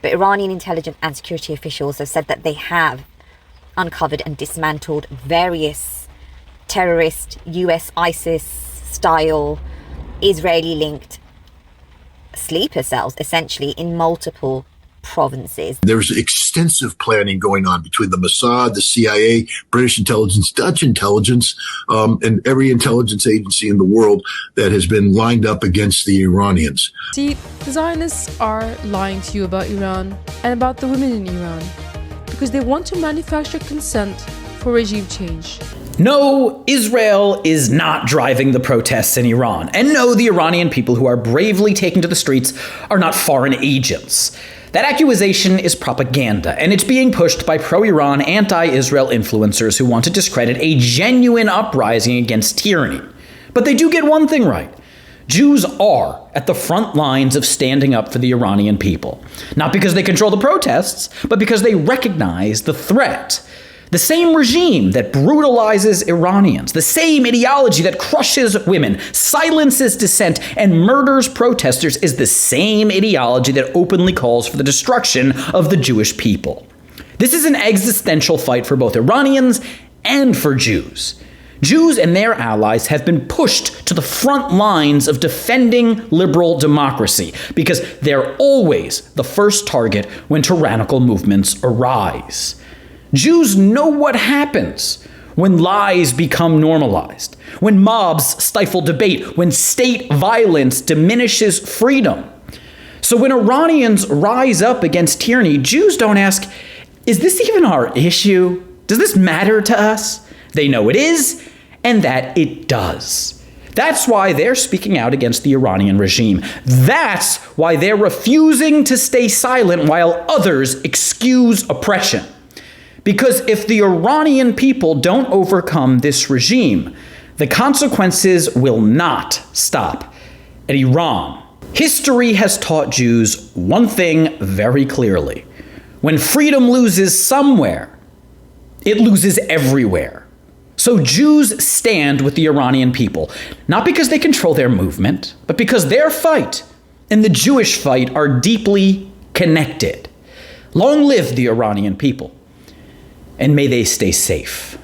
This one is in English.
But Iranian intelligence and security officials have said that they have uncovered and dismantled various terrorist US ISIS style Israeli linked sleeper cells, essentially, in multiple provinces. There's extensive planning going on between the Mossad, the CIA, British intelligence, Dutch intelligence, and every intelligence agency in the world that has been lined up against the Iranians. See, the Zionists are lying to you about Iran and about the women in Iran because they want to manufacture consent for regime change. No, Israel is not driving the protests in Iran. And no, the Iranian people who are bravely taken to the streets are not foreign agents. That accusation is propaganda, and it's being pushed by pro-Iran, anti-Israel influencers who want to discredit a genuine uprising against tyranny. But they do get one thing right. Jews are at the front lines of standing up for the Iranian people. Not because they control the protests, but because they recognize the threat. The same regime that brutalizes Iranians, the same ideology that crushes women, silences dissent, and murders protesters is the same ideology that openly calls for the destruction of the Jewish people. This is an existential fight for both Iranians and for Jews. Jews and their allies have been pushed to the front lines of defending liberal democracy because they're always the first target when tyrannical movements arise. Jews know what happens when lies become normalized, when mobs stifle debate, when state violence diminishes freedom. So when Iranians rise up against tyranny, Jews don't ask, is this even our issue? Does this matter to us? They know it is, and that it does. That's why they're speaking out against the Iranian regime. That's why they're refusing to stay silent while others excuse oppression. Because if the Iranian people don't overcome this regime, the consequences will not stop at Iran. History has taught Jews one thing very clearly. When freedom loses somewhere, it loses everywhere. So Jews stand with the Iranian people, not because they control their movement, but because their fight and the Jewish fight are deeply connected. Long live the Iranian people. And may they stay safe.